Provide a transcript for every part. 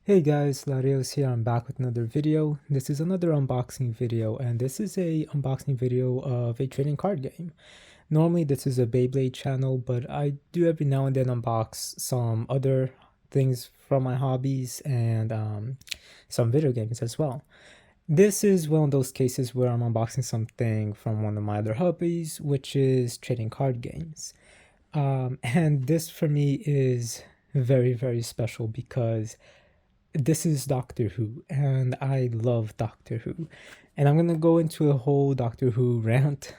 Hey guys, Larios here. I'm back with another video. This is another unboxing video, and this is a unboxing video of a trading card game. Normally this is a Beyblade channel, but I do every now and then unbox some other things from my hobbies and some video games as well. This is one of those cases where I'm unboxing something from one of my other hobbies, which is trading card games. And this for me is very special because this is Doctor Who, and I love Doctor Who. And I'm gonna go into a whole Doctor Who rant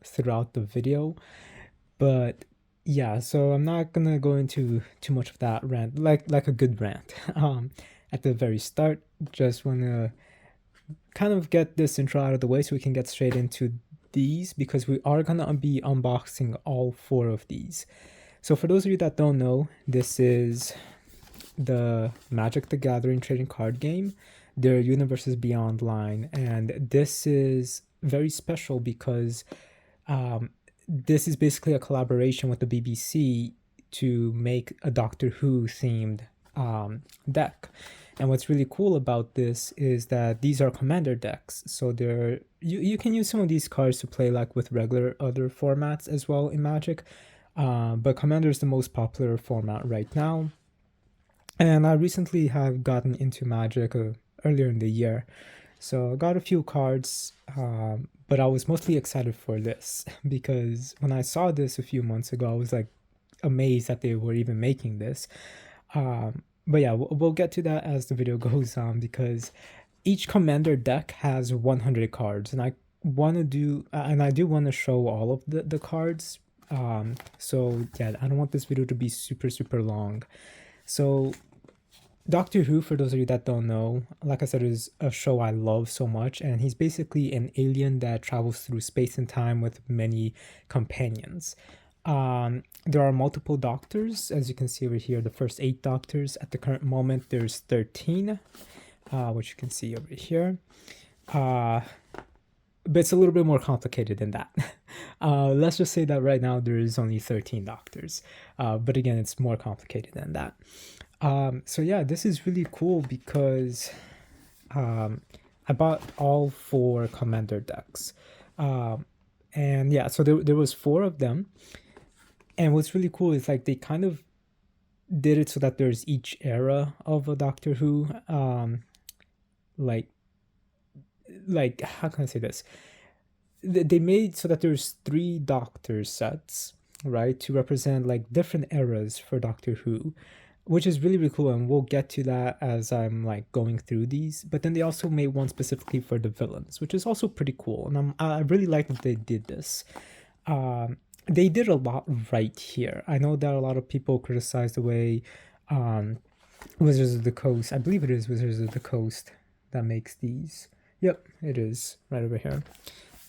throughout the video. But yeah, so I'm not gonna go into too much of that rant, like a good rant. At the very start, just wanna kind of get this intro out of the way so we can get straight into these, because we are gonna be unboxing all four of these. So for those of you that don't know, this is the Magic the Gathering trading card game, their Universes Beyond line, and this is very special because this is basically a collaboration with the BBC to make a Doctor Who themed deck. And what's really cool about this is that these are commander decks, so you can use some of these cards to play like with regular other formats as well in Magic, but commander is the most popular format right now. And I recently have gotten into Magic earlier in the year, so I got a few cards, but I was mostly excited for this because when I saw this a few months ago, I was like amazed that they were even making this. But yeah, we'll get to that as the video goes on, because each commander deck has 100 cards, and I do want to show all of the cards. So yeah, I don't want this video to be super long. So Doctor Who, for those of you that don't know, like I said, is a show I love so much, and he's basically an alien that travels through space and time with many companions. There are multiple doctors, as you can see over here, the first 8 doctors. At the current moment, there's 13, which you can see over here. But it's a little bit more complicated than that. Let's just say that right now there is only 13 doctors. But again, it's more complicated than that. So yeah, this is really cool because I bought all 4 commander decks. And yeah, so there was 4 of them. And what's really cool is like they kind of did it so that there's each era of a Doctor Who. Like how can I say this? They made so that there's 3 Doctor sets, right, to represent like different eras for Doctor Who, which is really cool, and we'll get to that as I'm like going through these. But then they also made one specifically for the villains, which is also pretty cool, and I really like that they did this. They did a lot right here. I know that a lot of people criticize the way Wizards of the Coast, I believe it is Wizards of the Coast that makes these. Yep, it is right over here.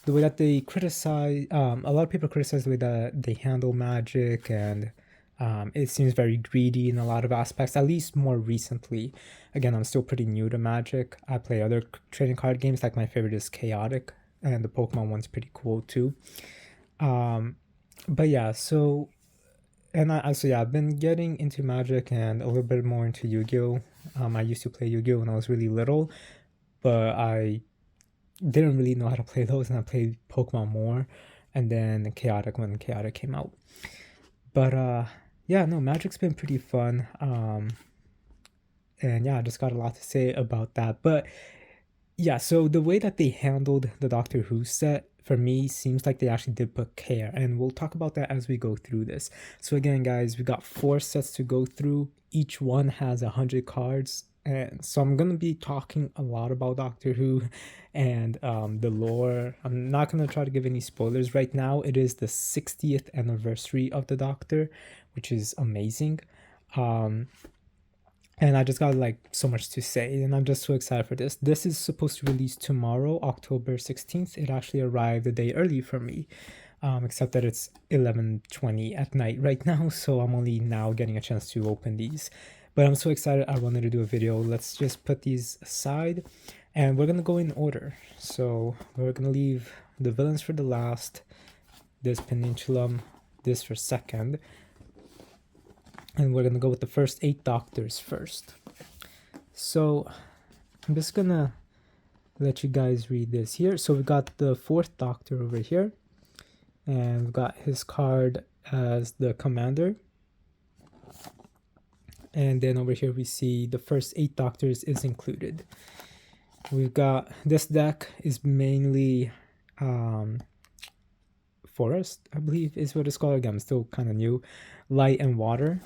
The way that they criticize, a lot of people criticize the way that they handle Magic, and it seems very greedy in a lot of aspects, at least more recently. Again, I'm still pretty new to Magic. I play other trading card games, like my favorite is Chaotic, and the Pokemon one's pretty cool too. But yeah, so I've been getting into Magic and a little bit more into Yu-Gi-Oh. I used to play Yu-Gi-Oh when I was really little, but I didn't really know how to play those, and I played Pokemon more, and then Chaotic when Chaotic came out. But yeah, no, Magic's been pretty fun. And yeah, I just got a lot to say about that. But yeah, so the way that they handled the Doctor Who set, for me, seems like they actually did put care, and we'll talk about that as we go through this. So again, guys, we got 4 sets to go through. Each one has 100 cards, and so I'm gonna be talking a lot about Doctor Who and the lore. I'm not gonna try to give any spoilers right now. It is the 60th anniversary of the Doctor, which is amazing. And I just got like so much to say, and I'm just so excited for this. This is supposed to release tomorrow, October 16th. It actually arrived a day early for me, except that it's 11:20 at night right now, so I'm only now getting a chance to open these. But I'm so excited, I wanted to do a video. Let's just put these aside, and we're gonna go in order. So we're gonna leave the villains for the last, this Peninsula, this for second, and we're gonna go with the first 8 doctors first. So I'm just gonna let you guys read this here. So we got the fourth Doctor over here, and we've got his card as the commander. And then over here we see the first 8 Doctors is included. We've got this deck is mainly forest, I believe is what it's called. Again, I'm still kind of new. Light and water,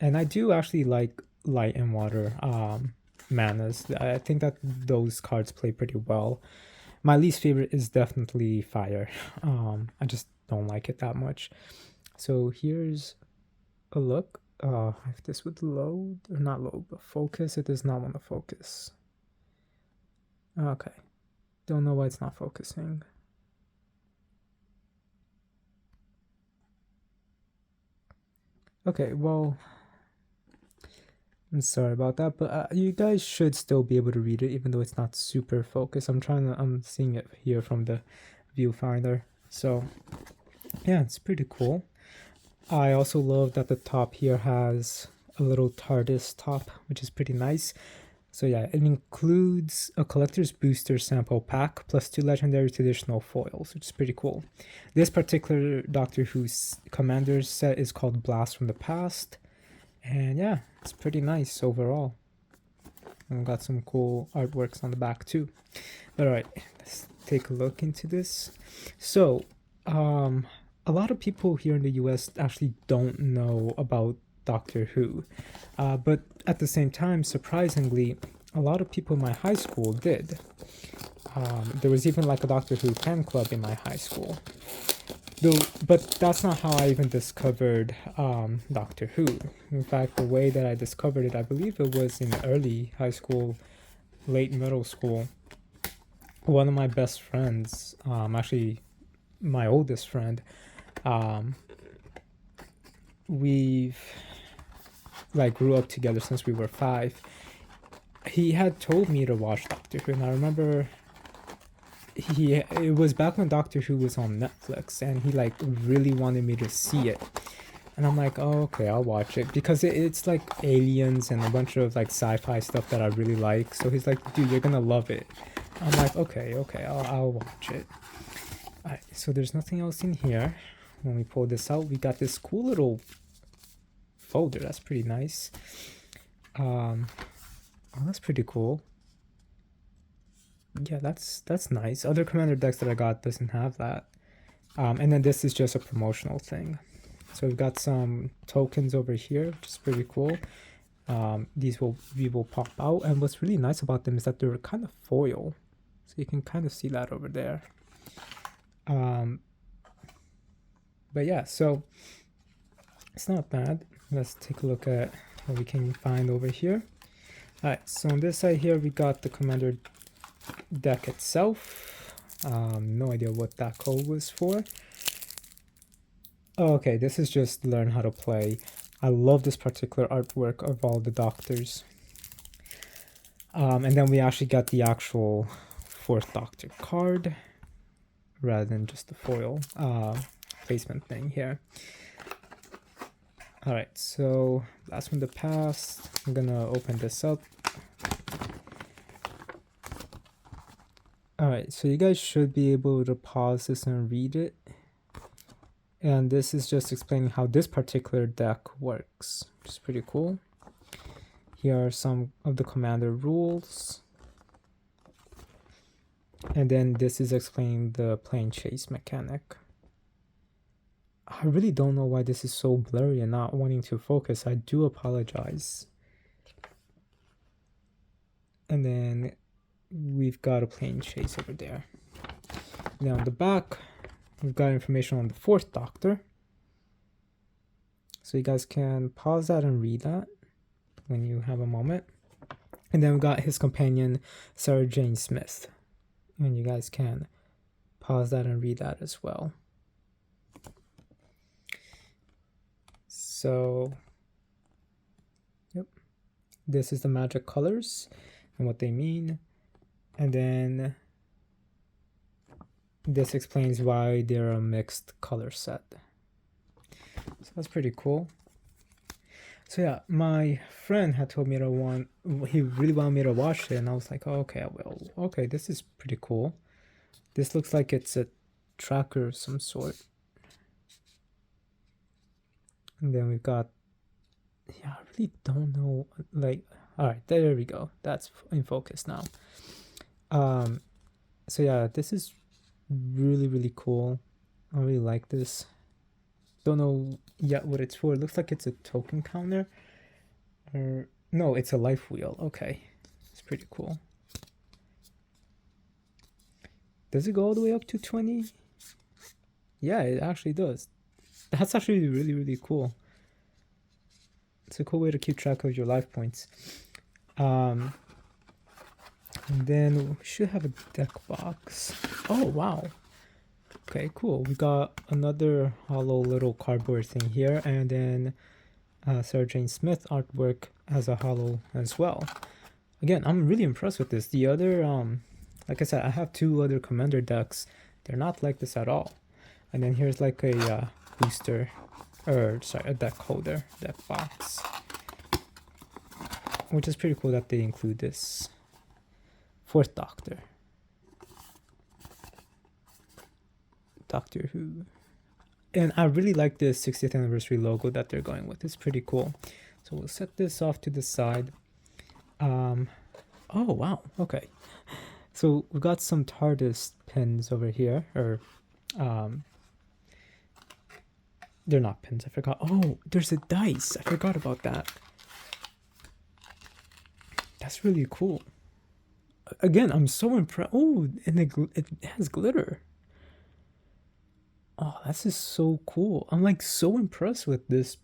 and I do actually like light and water manas. I think that those cards play pretty well. My least favorite is definitely fire. I just don't like it that much. So here's a look. If this would load, or not load, but focus, it does not want to focus. Okay, don't know why it's not focusing. Okay, well, I'm sorry about that, but you guys should still be able to read it, even though it's not super focused. I'm seeing it here from the viewfinder. So yeah, it's pretty cool. I also love that the top here has a little TARDIS top, which is pretty nice. So yeah, it includes a collector's booster sample pack plus 2 legendary traditional foils, which is pretty cool. This particular Doctor Who's Commanders set is called Blast from the Past. And yeah, it's pretty nice overall. And got some cool artworks on the back too. But alright, let's take a look into this. So, a lot of people here in the US actually don't know about Doctor Who. But at the same time, surprisingly, a lot of people in my high school did. There was even like a Doctor Who fan club in my high school. But that's not how I even discovered Doctor Who. In fact, the way that I discovered it, I believe it was in early high school, late middle school. One of my best friends, actually my oldest friend, we've like grew up together since we were 5. He had told me to watch Doctor Who, and I remember it was back when Doctor Who was on Netflix, and he like really wanted me to see it. And I'm like, oh, okay, I'll watch it, because it's like aliens and a bunch of like sci-fi stuff that I really like. So he's like, dude, you're gonna love it. I'm like, okay, I'll watch it. Alright, so there's nothing else in here. When we pull this out, we got this cool little folder. That's pretty nice. Oh, that's pretty cool. Yeah, that's nice. Other commander decks that I got doesn't have that. And then this is just a promotional thing. So we've got some tokens over here, which is pretty cool. These will pop out, and what's really nice about them is that they're kind of foil, so you can kind of see that over there. But yeah, so it's not bad. Let's take a look at what we can find over here. Alright, so on this side here we got the commander deck itself. No idea what that code was for. Oh, okay, this is just learn how to play. I love this particular artwork of all the Doctors. And then we actually got the actual 4th Doctor card rather than just the foil placement thing here. Alright, so Blast from the Past. I'm gonna open this up. Alright, so you guys should be able to pause this and read it. And this is just explaining how this particular deck works, which is pretty cool. Here are some of the commander rules. And then this is explaining the plane chase mechanic. I really don't know why this is so blurry and not wanting to focus. I do apologize. And then we've got a plane chase over there. Now on the back, we've got information on the 4th Doctor. So you guys can pause that and read that when you have a moment. And then we got his companion, Sarah Jane Smith. And you guys can pause that and read that as well. So, yep. This is the magic colors and what they mean. And then this explains why they're a mixed color set. So that's pretty cool. So yeah, my friend had told me he really wanted me to watch it, and I was like, oh, okay, well, okay, this is pretty cool. This looks like it's a tracker of some sort. And then we've got, yeah, I really don't know, like, all right, there we go. That's in focus now. So yeah, this is really, really cool. I really like this. Don't know yet what it's for. It looks like it's a token counter. Or no, it's a life wheel. Okay, it's pretty cool. Does it go all the way up to 20? Yeah, it actually does. That's actually really, really cool. It's a cool way to keep track of your life points. And then we should have a deck box. Oh, wow. Okay, cool. We got another hollow little cardboard thing here, and then Sarah Jane Smith artwork as a hollow as well. Again, I'm really impressed with this. The other, like I said, I have 2 other commander decks. They're not like this at all. And then here's like a booster, or sorry, a deck holder, deck box, which is pretty cool that they include this. 4th Doctor. Doctor Who. And I really like the 60th anniversary logo that they're going with. It's pretty cool. So we'll set this off to the side. Oh, wow. Okay. So we've got some TARDIS pins over here, or they're not pins. I forgot. Oh, there's a dice. I forgot about that. That's really cool. Again, I'm so impressed. Oh, and it has glitter. Oh, this is so cool. I'm like so impressed with this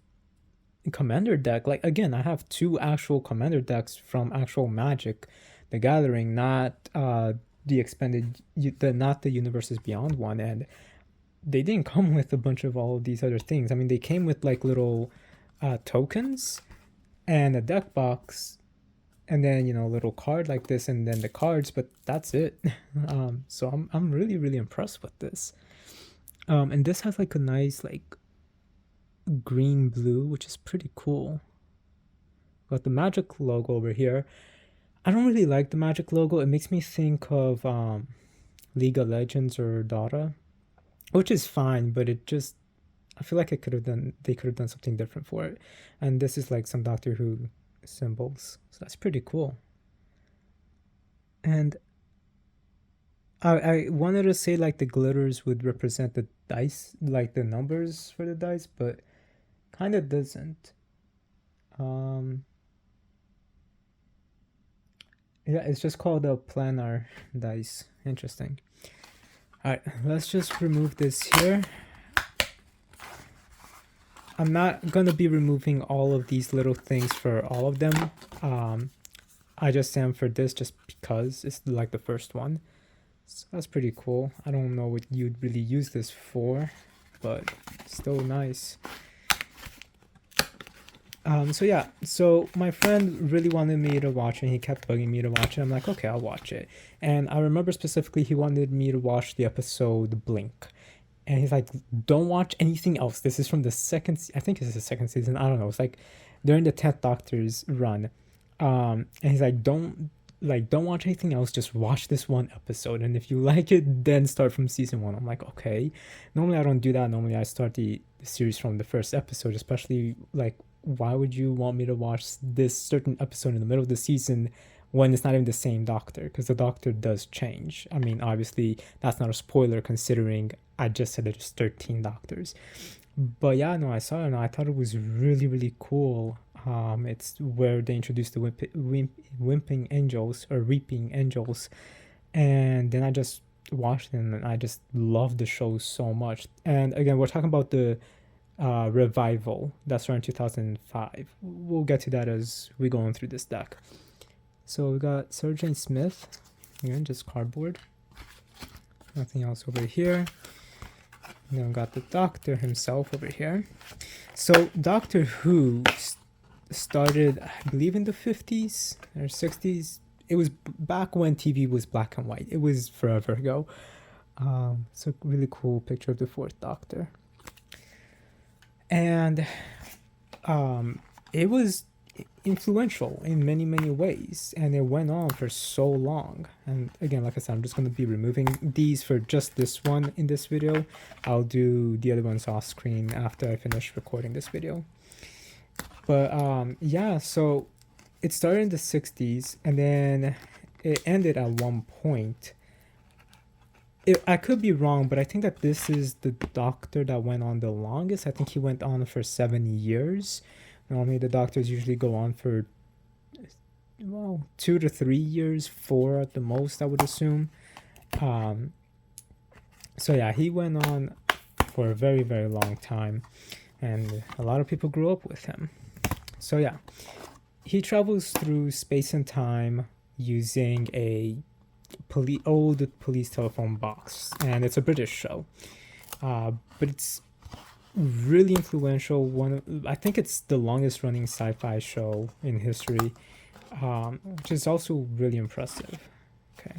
commander deck. Like, again, I have 2 actual commander decks from actual Magic the Gathering, not the expanded, not the Universes Beyond one, and they didn't come with a bunch of all of these other things. I mean, they came with like little tokens and a deck box, and then, you know, a little card like this, and then the cards, but that's it. So I'm really, really impressed with this. And this has like a nice like green blue, which is pretty cool. Got the Magic logo over here. I don't really like the Magic logo. It makes me think of League of Legends or Dota, which is fine, but it just, I feel like they could have done something different for it. And this is like some Doctor Who symbols, so that's pretty cool. And I wanted to say like the glitters would represent the dice, like the numbers for the dice, but kind of doesn't. Yeah, it's just called a planar dice. Interesting. All right, let's just remove this here. I'm not gonna be removing all of these little things for all of them. I just am for this just because it's like the first one. So that's pretty cool. I don't know what you'd really use this for, but still nice. So yeah, so my friend really wanted me to watch it, and he kept bugging me to watch it. I'm like, okay, I'll watch it. And I remember specifically he wanted me to watch the episode Blink. And he's like, don't watch anything else. This is from the I think this is the 2nd season. I don't know. It's like during the 10th Doctor's run. And he's like, don't watch anything else, just watch this one episode, and if you like it, then start from season 1. I'm like, okay. Normally I don't do that. Normally I start the series from the first episode, especially like, why would you want me to watch this certain episode in the middle of the season when it's not even the same Doctor? Because the Doctor does change. I mean, obviously that's not a spoiler considering I just said there's 13 Doctors. But yeah, no, I saw it and I thought it was really, really cool. It's where they introduced the Wimping Angels, or Reaping Angels, and then I just watched them and I just loved the show so much. And again, we're talking about the revival that started in 2005. We'll get to that as we go on through this deck. So we got Sarah Jane Smith, again, just cardboard, nothing else over here. And then we got the Doctor himself over here. So Doctor Who started, I believe, in the 50s or 60s. It was back when TV was black and white. It was forever ago. It's a really cool picture of the 4th Doctor. And it was influential in many ways, and it went on for so long. And again, like I said, I'm just going to be removing these for just this one in this video. I'll do the other ones off screen after I finish recording this video. But yeah, so it started in the 60s, and then it ended at one point. I could be wrong, but I think that this is the doctor that went on the longest. I think he went on for 7 years. Normally the doctors usually go on for, well, 2 to 3 years, 4 at the most, I would assume. So yeah, he went on for a very long time, and a lot of people grew up with him. So yeah, he travels through space and time using a old police telephone box, and it's a British show, but it's really influential. I think it's the longest running sci-fi show in history, which is also really impressive. Okay,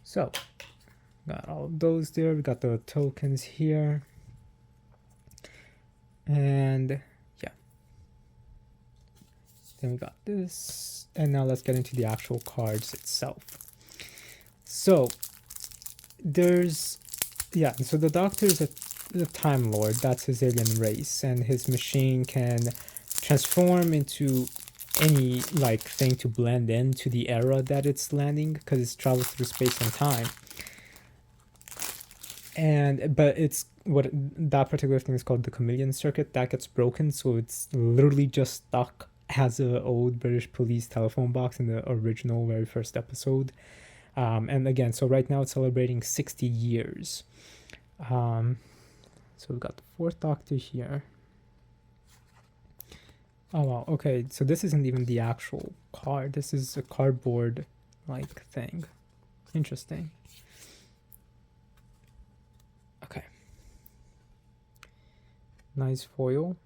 so got all of those there. We got the tokens here, and yeah, then we got this, and now let's get into the actual cards itself. So so the doctor is a time lord. That's his alien race, and his machine can transform into any like thing to blend into the era that it's landing, because it's travels through space and time. But it's what that particular thing is called, the chameleon circuit, that gets broken, so it's literally just stuck as an old British police telephone box in the original very first episode. And again, so right now it's celebrating 60 years. So we've got the fourth doctor here. Oh wow, okay, so this isn't even the actual card. This is a cardboard like thing. Interesting. Okay. Nice foil.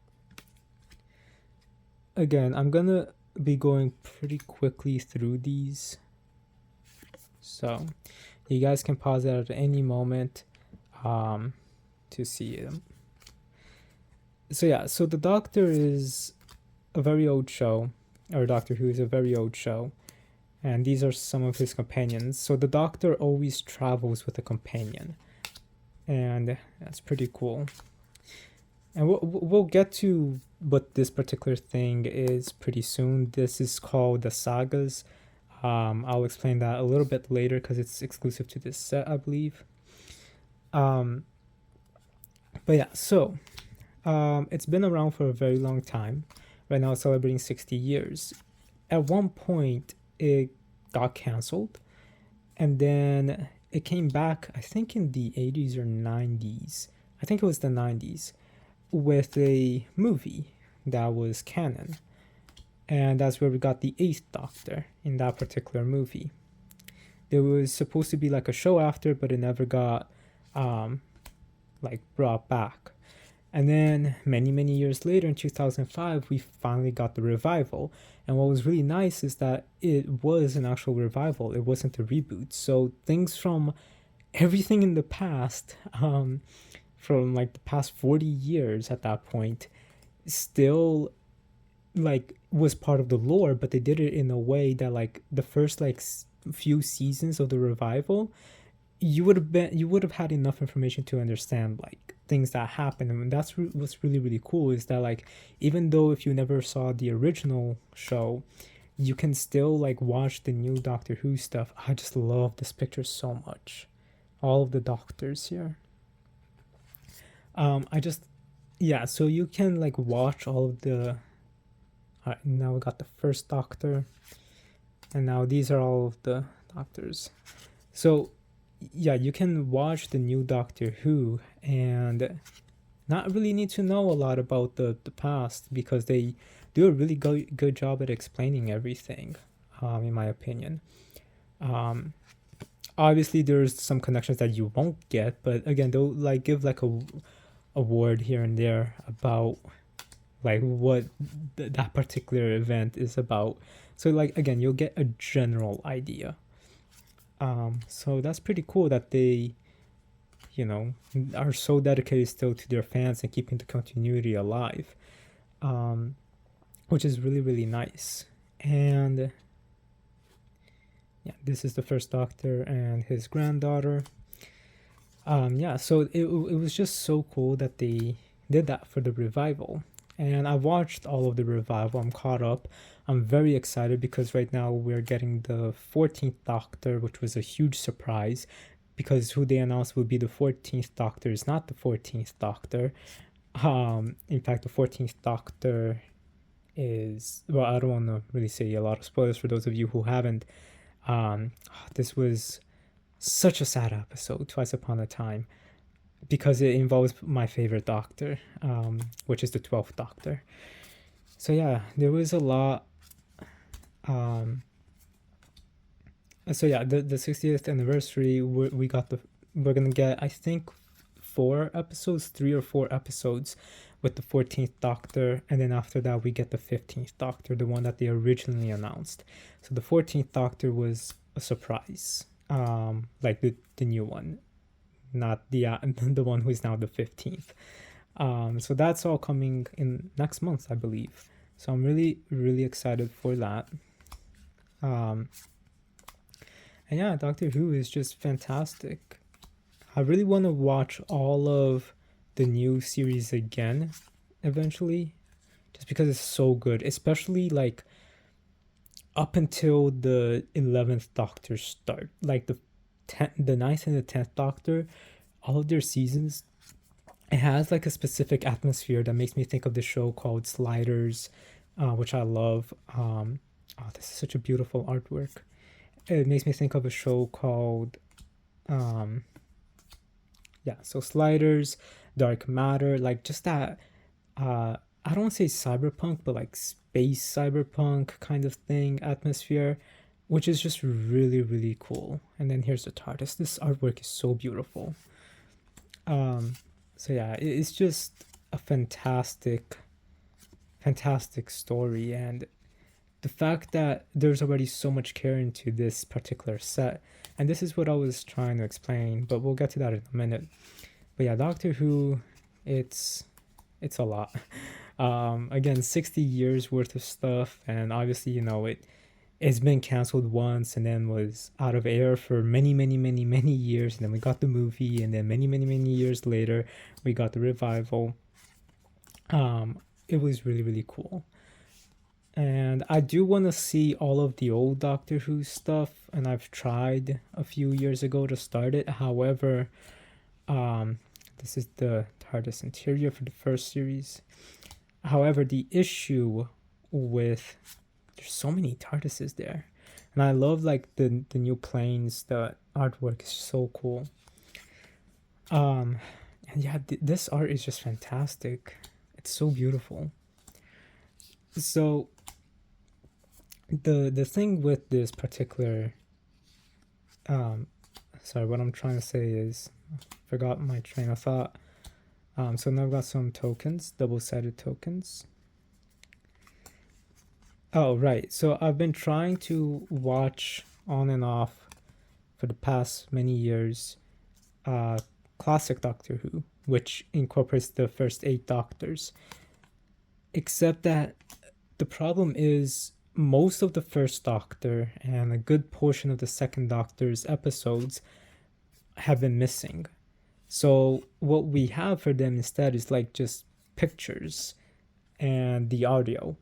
Again, I'm gonna be going pretty quickly through these, so you guys can pause it at any moment to see them. So yeah, so the Doctor is a very old show, or Doctor Who is a very old show, and these are some of his companions. So the Doctor always travels with a companion, and that's pretty cool. And we'll get to what this particular thing is pretty soon. This is called the Sagas. I'll explain that a little bit later because it's exclusive to this set, I believe. But yeah, so it's been around for a very long time. Right now it's celebrating 60 years. At one point it got canceled, and then it came back, I think in the 80s or 90s. I think it was the 90s, with a movie that was canon. And that's where we got the 8th Doctor in that particular movie. There was supposed to be like a show after, but it never got like brought back. And then many years later, in 2005, we finally got the revival. And what was really nice is that it was an actual revival. It wasn't a reboot. So things from everything in the past, from like the past 40 years at that point, still like was part of the lore, but they did it in a way that like the first like few seasons of the revival, you would have had enough information to understand like things that happened. And that's what's really cool, is that like even though if you never saw the original show, you can still like watch the new Doctor Who stuff. I just love this picture so much. All of the doctors here. So you can like watch all of the. All right, now we got the first Doctor, and now these are all of the doctors. So yeah, you can watch the new Doctor Who and not really need to know a lot about the past, because they do a really good job at explaining everything, in my opinion. Obviously there's some connections that you won't get, but again, they'll like give like a word here and there about like what that particular event is about. So like again, you'll get a general idea. So that's pretty cool that they, you know, are so dedicated still to their fans and keeping the continuity alive. which is really, really nice. And yeah, this is the first Doctor and his granddaughter. Yeah, so it was just so cool that they did that for the revival. And I watched all of the revival. I'm caught up. I'm very excited because right now we're getting the 14th Doctor, which was a huge surprise because who they announced would be the 14th Doctor is not the 14th Doctor. In fact, the 14th Doctor is, well, I don't want to really say a lot of spoilers for those of you who haven't. This was such a sad episode, Twice Upon a Time, because it involves my favorite Doctor, which is the 12th Doctor. So yeah, there was a lot. So yeah, the 60th anniversary, we're gonna get, I think, 3 or 4 episodes with the 14th Doctor, and then after that we get the 15th Doctor, the one that they originally announced. So the 14th Doctor was a surprise, like the new one, not the the one who is now the 15th. So that's all coming in next month, I believe. So I'm really, really excited for that. And yeah, Doctor Who is just fantastic. I really want to watch all of the new series again eventually, just because it's so good, especially like up until the 11th Doctor start, like the 9th and the 10th Doctor, all of their seasons, it has like a specific atmosphere that makes me think of the show called Sliders, which I love. Oh, this is such a beautiful artwork. It makes me think of a show called so Sliders, Dark Matter, like just that, I don't want to say cyberpunk, but like space cyberpunk kind of thing, atmosphere, which is just really, really cool. And then here's the TARDIS. This artwork is so beautiful. So yeah, it's just a fantastic story, and the fact that there's already so much care into this particular set, and this is what I was trying to explain, but we'll get to that in a minute. But yeah, Doctor Who, it's a lot. Again, 60 years worth of stuff, and obviously, you know, it's been canceled once and then was out of air for many years, and then we got the movie, and then many years later we got the revival. It was really, really cool. And I do want to see all of the old Doctor Who stuff, and I've tried a few years ago to start it. However, this is the TARDIS interior for the first series. However, the issue with, there's so many TARDISes there, and I love like the new planes. The artwork is so cool. And yeah, this art is just fantastic. It's so beautiful. So the thing with this particular sorry, what I'm trying to say is, I forgot my train of thought. So now I've got some tokens, double-sided tokens. Oh right, so I've been trying to watch on and off for the past many years classic Doctor Who, which incorporates the first 8 Doctors, except that the problem is most of the first Doctor and a good portion of the second Doctor's episodes have been missing. So what we have for them instead is like just pictures and the audio.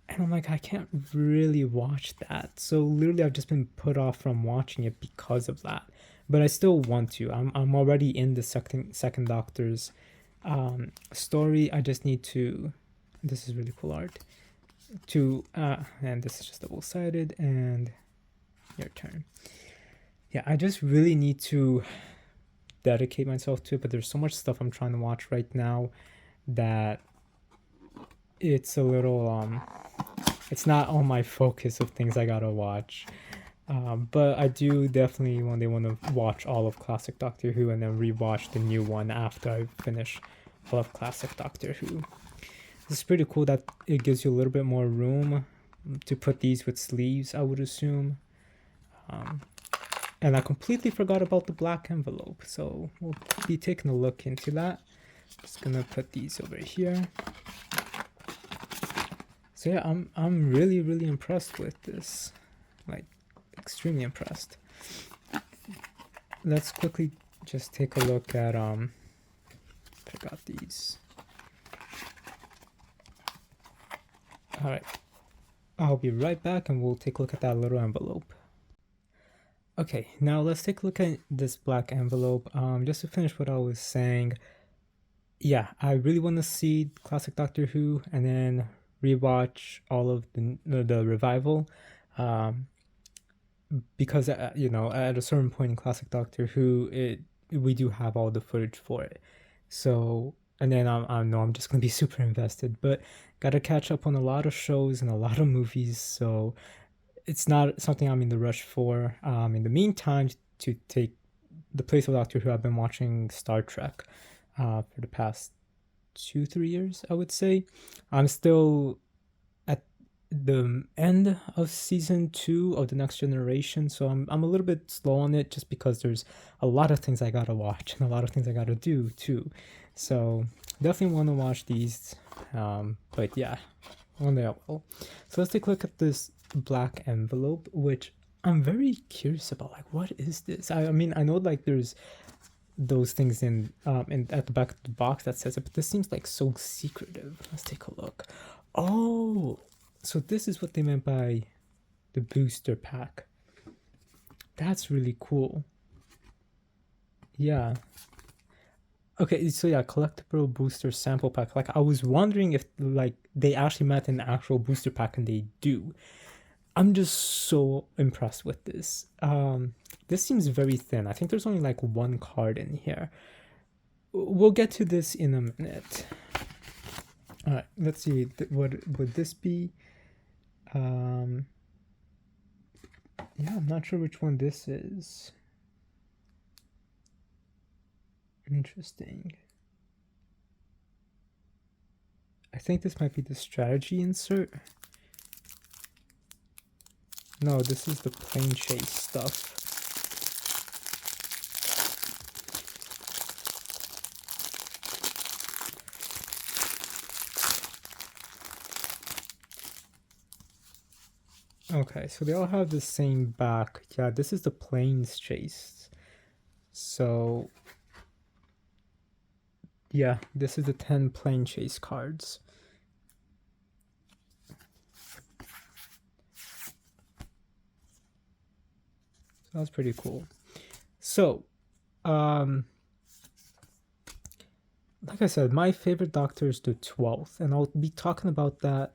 And I'm like, I can't really watch that. So literally I've just been put off from watching it because of that. But I still want to. I'm already in the second Doctor's story. I just need to, this is really cool art, and this is just double-sided, and your turn. Yeah, I just really need to dedicate myself to it, but there's so much stuff I'm trying to watch right now that it's a little it's not on my focus of things I gotta watch. But I do definitely want to watch all of classic Doctor Who and then rewatch the new one after I finish all of classic Doctor Who. It's pretty cool that it gives you a little bit more room to put these with sleeves, I would assume. And I completely forgot about the black envelope, so we'll be taking a look into that. Just gonna put these over here. So yeah, I'm really impressed with this, like extremely impressed. Let's quickly just take a look at pick out these. All right, I'll be right back and we'll take a look at that little envelope. Okay, now let's take a look at this black envelope. Just to finish what I was saying, yeah, I really want to see classic Doctor Who and then rewatch all of the revival, because you know, at a certain point in classic Doctor Who, we do have all the footage for it. So and then I know I'm just gonna be super invested, but gotta catch up on a lot of shows and a lot of movies. So it's not something I'm in the rush for. In the meantime, to take the place of Doctor Who, I've been watching Star Trek for the past 2-3 years, I would say. I'm still at the end of season 2 of the Next Generation, so I'm a little bit slow on it just because there's a lot of things I gotta watch and a lot of things I gotta do too. So definitely want to watch these, but yeah, one day I will. So let's take a look at this black envelope, which I'm very curious about. Like, what is this? I mean, I know like there's those things in at the back of the box that says it, but this seems like so secretive. Let's take a look. Oh, so this is what they meant by the booster pack. That's really cool. Yeah. Okay, so yeah, collectible booster sample pack. Like, I was wondering if like they actually meant an actual booster pack, and they do. I'm just so impressed with this. This seems very thin. I think there's only like one card in here. We'll get to this in a minute. All right, let's see. What would this be? Yeah, I'm not sure which one this is. Interesting. I think this might be the strategy insert. No, this is the plane chase stuff. Okay, so they all have the same back. Yeah, this is the planes chase. So yeah, this is the 10 plane chase cards. So that's pretty cool. So, like I said, my favorite Doctor is the 12th, and I'll be talking about that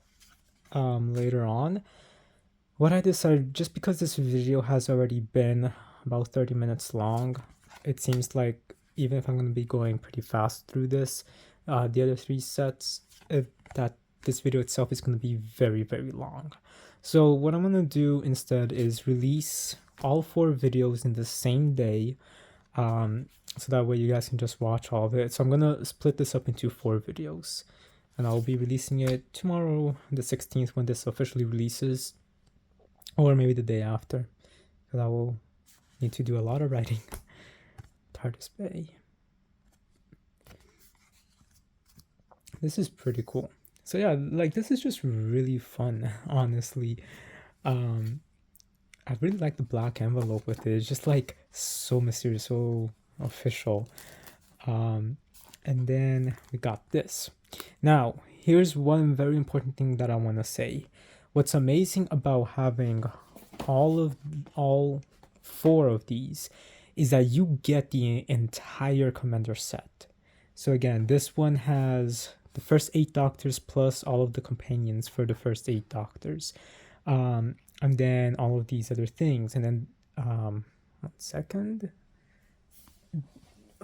later on. What I decided, just because this video has already been about 30 minutes long, it seems like even if I'm going to be going pretty fast through this, the other 3 sets, that this video itself is going to be very long. So what I'm going to do instead is release all 4 videos in the same day, so that way you guys can just watch all of it. So I'm going to split this up into 4 videos, and I'll be releasing it tomorrow, the 16th, when this officially releases, or maybe the day after, because I will need to do a lot of writing. TARDIS Bay. This is pretty cool. So yeah, like this is just really fun, honestly. I really like the black envelope with it. It's just like so mysterious, so official. And then we got this. Now, here's one very important thing that I want to say. What's amazing about having all 4 of these is that you get the entire Commander set. So again, this one has the first 8 Doctors plus all of the companions for the first 8 Doctors. And then all of these other things. And then, 1 second.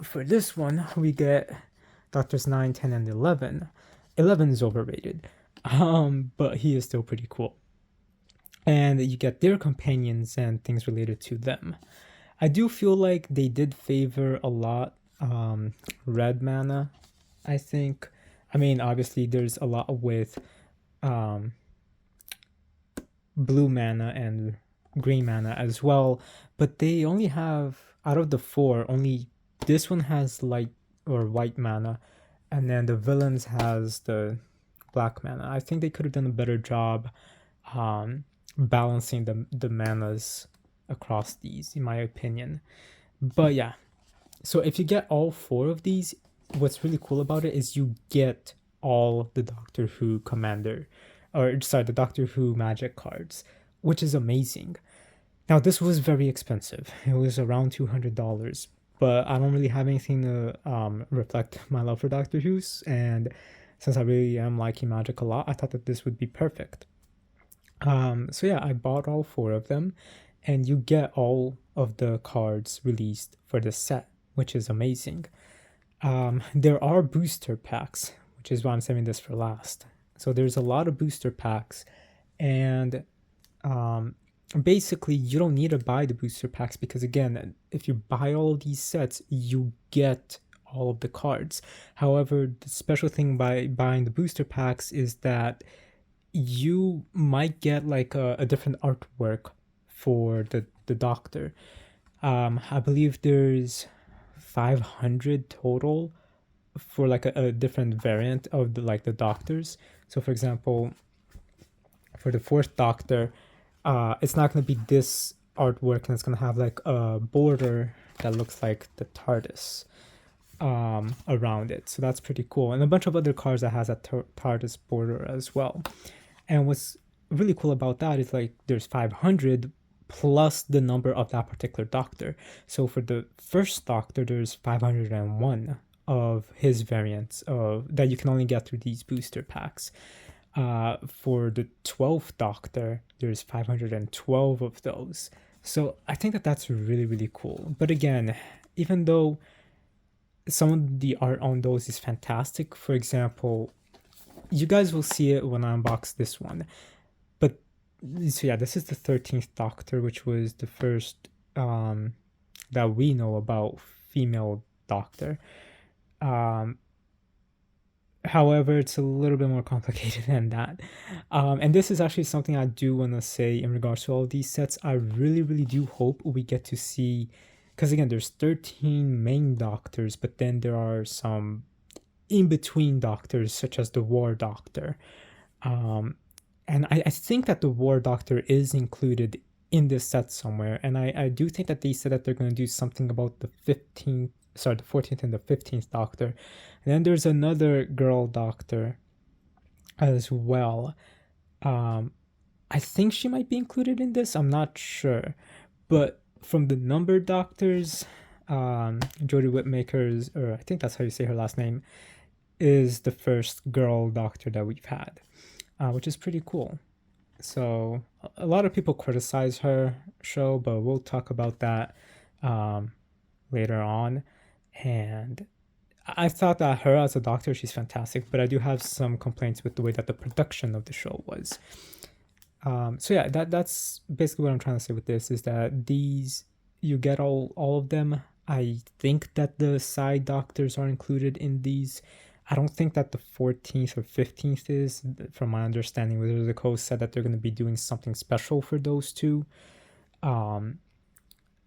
For this one, we get Doctors 9, 10, and 11. 11 is overrated, but he is still pretty cool. And you get their companions and things related to them. I do feel like they did favor a lot red mana, I think. I mean, obviously there's a lot with blue mana and green mana as well, but they only have, out of the 4, only this one has light or white mana, and then the villains has the black mana. I think they could have done a better job balancing the manas across these, in my opinion. But yeah, so if you get all 4 of these, what's really cool about it is you get all the Doctor Who Commander, or sorry, the Doctor Who Magic cards, which is amazing. Now, this was very expensive. It was around $200, but I don't really have anything to reflect my love for Doctor Who's, and since I really am liking Magic a lot, I thought that this would be perfect. So yeah, I bought all 4 of them, and you get all of the cards released for this set, which is amazing. There are booster packs, which is why I'm saving this for last. So there's a lot of booster packs, and basically you don't need to buy the booster packs because, again, if you buy all of these sets, you get all of the cards. However, the special thing by buying the booster packs is that you might get like a different artwork for the Doctor. I believe there's 500 total for like a different variant of the Doctors. So for example, for the 4th Doctor, it's not going to be this artwork, and it's going to have like a border that looks like the TARDIS around it. So that's pretty cool, and a bunch of other cards that has a TARDIS border as well. And what's really cool about that is like there's 500 plus the number of that particular Doctor. So for the 1st Doctor, there's 501 of his variants that you can only get through these booster packs. For the 12th Doctor, there's 512 of those. So I think that that's really, really cool. But again, even though some of the art on those is fantastic, for example, you guys will see it when I unbox this one. But so yeah, this is the 13th Doctor, which was the first that we know about female Doctor. However, it's a little bit more complicated than that. And this is actually something I do want to say in regards to all these sets. I really, really do hope we get to see, because again, there's 13 main Doctors, but then there are some in-between Doctors, such as the War Doctor. And I think that the War Doctor is included in this set somewhere. And I do think that they said that they're going to do something about the 14th and the 15th Doctor. And then there's another girl Doctor as well. I think she might be included in this. I'm not sure. But from the numbered Doctors, Jodie Whittaker's, or I think that's how you say her last name, is the first girl Doctor that we've had, which is pretty cool. So a lot of people criticize her show, but we'll talk about that later on. And I thought that her as a Doctor, she's fantastic, but I do have some complaints with the way that the production of the show was. So yeah, that's basically what I'm trying to say with this, is that these, you get all of them. I think that the side Doctors are included in these. I don't think that the 14th or 15th is, from my understanding. Wizards of the Coast said that they're going to be doing something special for those two.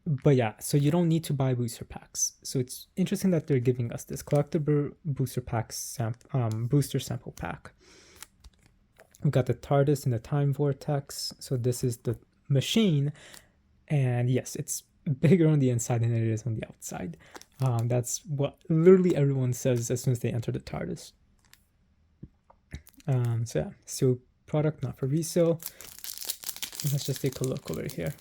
But yeah, so you don't need to buy booster packs. So it's interesting that they're giving us this collectible booster pack booster sample pack. We got the TARDIS and the Time Vortex. So this is the machine, and yes, it's bigger on the inside than it is on the outside. That's what literally everyone says as soon as they enter the TARDIS. So yeah, sealed product, not for resale. Let's just take a look over here.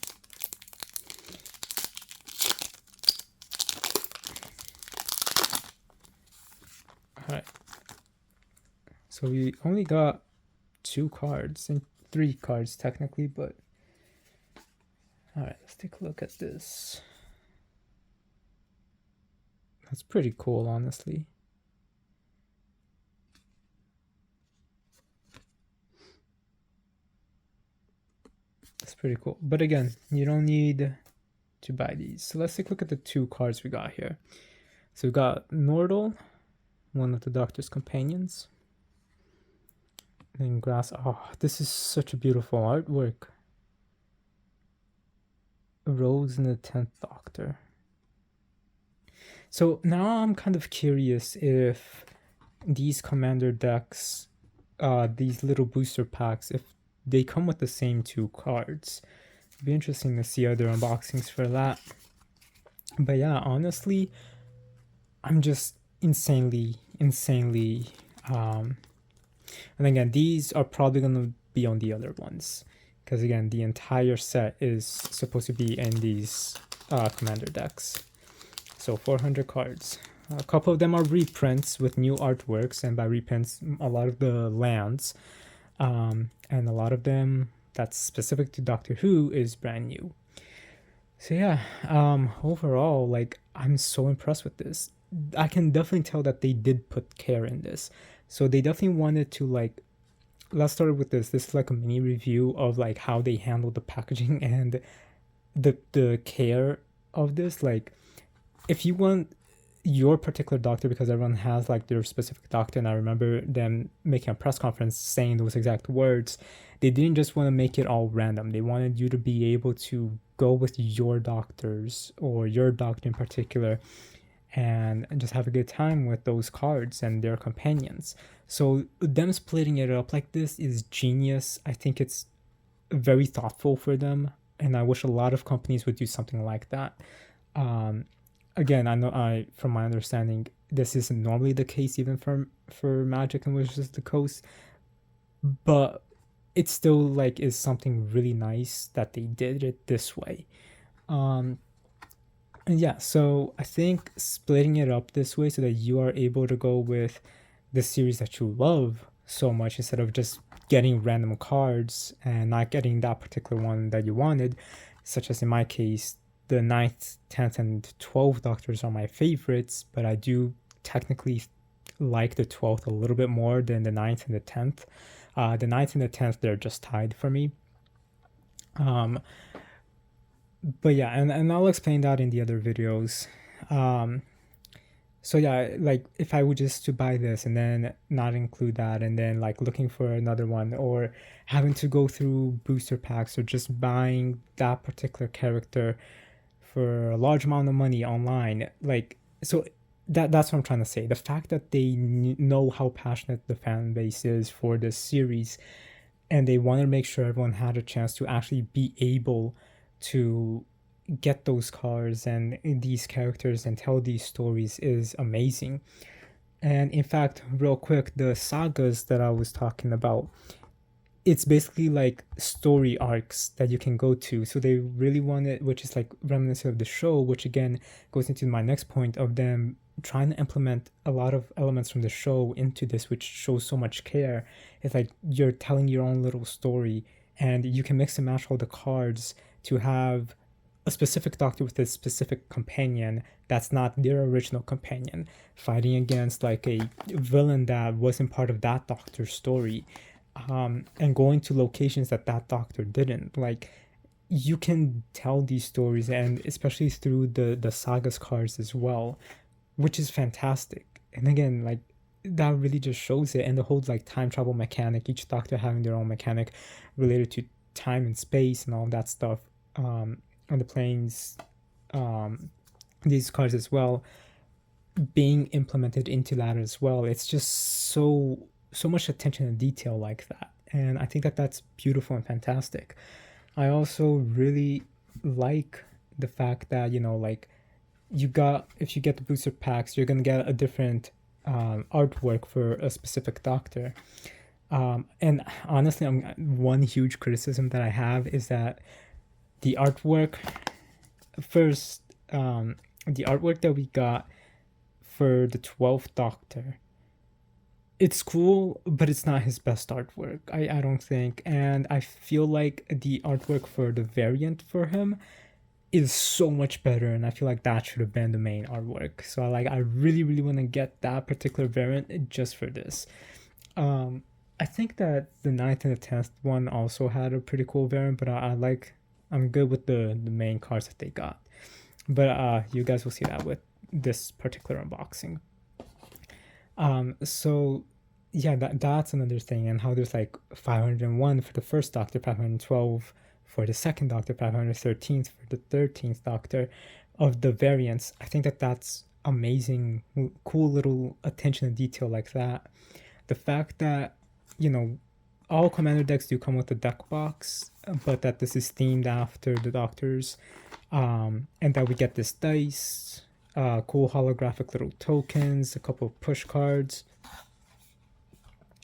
All right. So we only got 2 cards, and 3 cards technically, but all right, let's take a look at this. That's pretty cool, honestly. That's pretty cool. But again, you don't need to buy these. So let's take a look at the 2 cards we got here. So we got Nordal, one of the Doctor's companions. And Grass. Oh, this is such a beautiful artwork. Rose and the 10th Doctor. So now I'm kind of curious if these commander decks these little booster packs if they come with the same 2 cards. It'd be interesting to see other unboxings for that. But yeah, honestly, I'm just insanely and again, these are probably going to be on the other ones because again, the entire set is supposed to be in these commander decks. So 400 cards. A couple of them are reprints with new artworks, and by reprints, a lot of the lands, and a lot of them that's specific to Doctor Who is brand new. So yeah, overall, like I'm so impressed with this. I can definitely tell that they did put care in this. So they definitely wanted to like, let's start with this. This is like a mini review of like how they handle the packaging and the care of this. Like if you want your particular doctor, because everyone has like their specific doctor, and I remember them making a press conference saying those exact words, they didn't just want to make it all random. They wanted you to be able to go with your doctors or your doctor in particular and just have a good time with those cards and their companions. So them splitting it up like this is genius. I think it's very thoughtful for them, and I wish a lot of companies would do something like that. Again, I know from my understanding, this isn't normally the case even for Magic and Wizards of the Coast, but it still like is something really nice that they did it this way. And yeah, so I think splitting it up this way so that you are able to go with the series that you love so much instead of just getting random cards and not getting that particular one that you wanted, such as in my case, the 9th, 10th, and 12th Doctors are my favorites, but I do technically like the 12th a little bit more than the 9th and the 10th. The 9th and the 10th, they're just tied for me. But yeah, and I'll explain that in the other videos. So yeah, like if I would just to buy this and then not include that and then like looking for another one or having to go through booster packs or just buying that particular character for a large amount of money online, like, so that's what I'm trying to say. The fact that they know how passionate the fan base is for this series and they want to make sure everyone had a chance to actually be able to get those cards and these characters and tell these stories is amazing. And in fact, real quick, the sagas that I was talking about, it's basically like story arcs that you can go to. So they really wanted, which is like reminiscent of the show, which again goes into my next point of them trying to implement a lot of elements from the show into this, which shows so much care. It's like you're telling your own little story and you can mix and match all the cards to have a specific doctor with a specific companion that's not their original companion, fighting against like a villain that wasn't part of that doctor's story, and going to locations that that doctor didn't. Like you can tell these stories, and especially through the sagas cards as well, which is fantastic. And again, like that really just shows it. And the whole like time travel mechanic, each doctor having their own mechanic related to time and space and all that stuff, on the planes, these cards as well being implemented into that as well. It's just so much attention and detail like that, and I think that that's beautiful and fantastic. I also really like the fact that, you know, like you got, if you get the booster packs, you're gonna get a different artwork for a specific doctor. And honestly, one huge criticism that I have is that the artwork first, the artwork that we got for the 12th Doctor, it's cool, but it's not his best artwork, I don't think. And I feel like the artwork for the variant for him is so much better, and I feel like that should have been the main artwork. So I really want to get that particular variant just for this. I think that the 9th and the 10th one also had a pretty cool variant, but I'm good with the main cards that they got. But you guys will see that with this particular unboxing. So yeah, that's another thing, and how there's like 501 for the first Doctor, 512 for the second Doctor, 513th for the 13th Doctor of the variants. I think that that's amazing, cool little attention to detail like that. The fact that you know, all commander decks do come with a deck box, but that this is themed after the Doctors, and that we get this dice, cool holographic little tokens, a couple of push cards,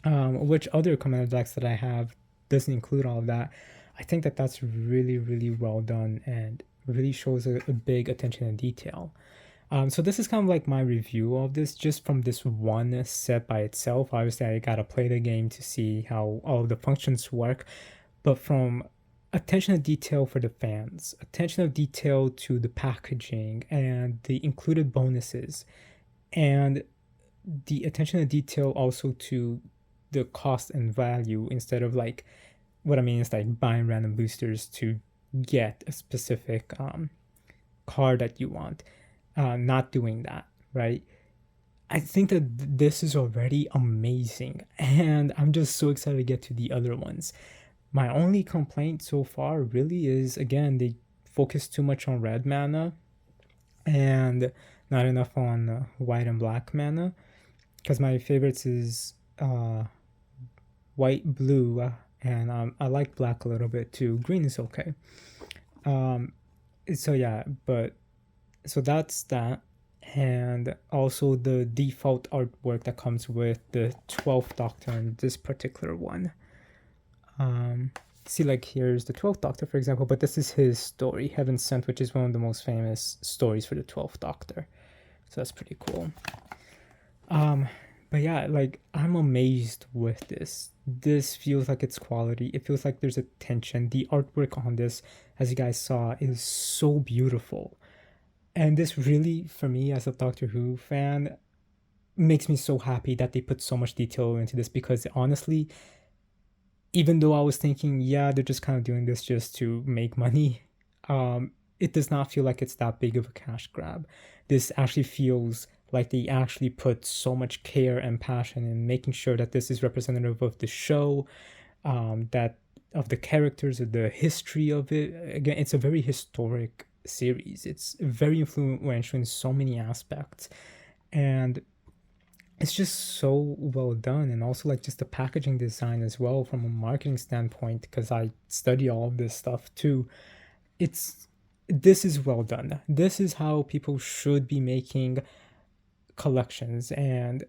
which other commander decks that I have doesn't include all of that. I think that that's really, really well done and really shows a big attention to detail. So this is kind of like my review of this, just from this one set by itself. Obviously, I gotta play the game to see how all of the functions work, but from attention to detail for the fans, attention of detail to the packaging and the included bonuses, and the attention to detail also to the cost and value, instead of like, what I mean is like buying random boosters to get a specific card that you want. Not doing that, right? I think that this is already amazing, and I'm just so excited to get to the other ones. My only complaint so far really is, again, they focus too much on red mana and not enough on white and black mana, because my favorites is white, blue, and I like black a little bit too. Green is okay. So yeah, but so that's that. And also the default artwork that comes with the 12th Doctor in this particular one. See, like here's the 12th Doctor, for example, but this is his story, Heaven Sent, which is one of the most famous stories for the 12th Doctor. So that's pretty cool. But yeah, like I'm amazed with this. This feels like it's quality. It feels like there's attention. The artwork on this, as you guys saw, is so beautiful. And this really, for me as a Doctor Who fan, makes me so happy that they put so much detail into this, because honestly, even though I was thinking, yeah, they're just kind of doing this just to make money, it does not feel like it's that big of a cash grab. This actually feels like they actually put so much care and passion in making sure that this is representative of the show, that of the characters, of the history of it. Again, it's a very historic series. It's very influential in so many aspects, and it's just so well done. And also like just the packaging design as well from a marketing standpoint, because I study all of this stuff too. This is well done. This is how people should be making collections and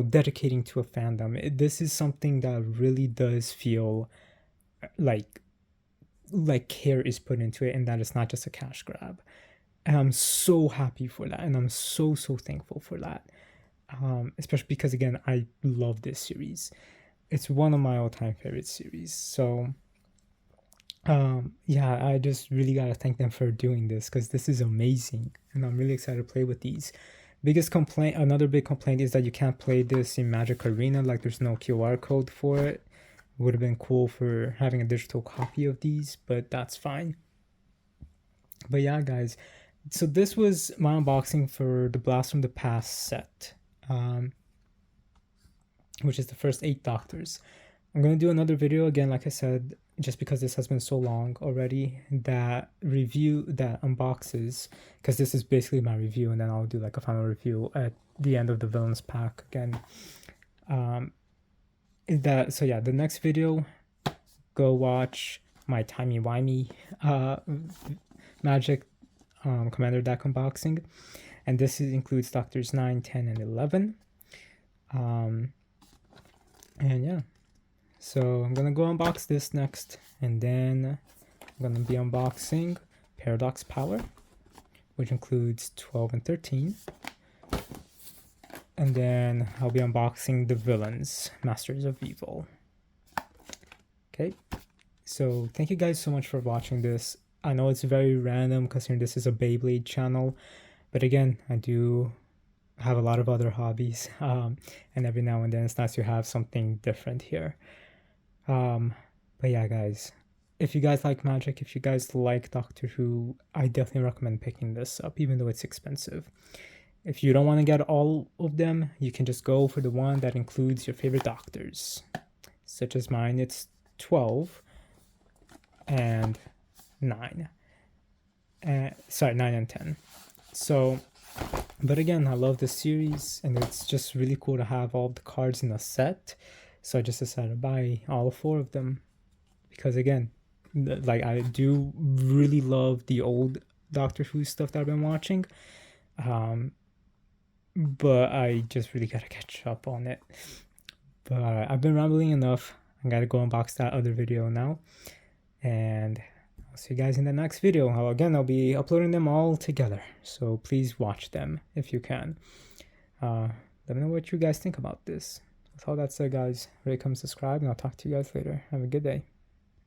dedicating to a fandom. This is something that really does feel like care is put into it, and that it's not just a cash grab. And I'm so happy for that, and I'm so thankful for that, especially because, again, I love this series. It's one of my all-time favorite series. So yeah, I just really gotta thank them for doing this, because this is amazing, and I'm really excited to play with these. Another big complaint is that you can't play this in Magic Arena. Like, there's no QR code for it. Would have been cool for having a digital copy of these, but that's fine. But yeah, guys, so this was my unboxing for the Blast from the Past set, which is the first 8 Doctors. I'm going to do another video, again, like I said, just because this has been so long already, that unboxes, because this is basically my review, and then I'll do like a final review at the end of the Villains pack again. So yeah, the next video, go watch my timey-wimey Magic Commander deck unboxing, and this includes Doctors 9, 10, and 11. And yeah, so I'm gonna go unbox this next, and then I'm gonna be unboxing Paradox Power, which includes 12 and 13. And then I'll be unboxing the Villains, Masters of Evil. Okay, so thank you guys so much for watching this. I know it's very random considering this is a Beyblade channel, but again, I do have a lot of other hobbies, and every now and then it's nice to have something different here. But yeah, guys, if you guys like Magic, if you guys like Doctor Who, I definitely recommend picking this up, even though it's expensive. If you don't want to get all of them, you can just go for the one that includes your favorite Doctors, such as mine. It's 12 and 9. 9 and 10. So But again, I love this series, and it's just really cool to have all the cards in a set. So I just decided to buy all 4 of them because again, like I do really love the old Doctor Who stuff that I've been watching. But I just really gotta catch up on it. But I've been rambling enough. I gotta go unbox that other video now. And I'll see you guys in the next video. I'll be uploading them all together. So please watch them if you can. Let me know what you guys think about this. With all that said, guys, rate, comment, subscribe, and I'll talk to you guys later. Have a good day.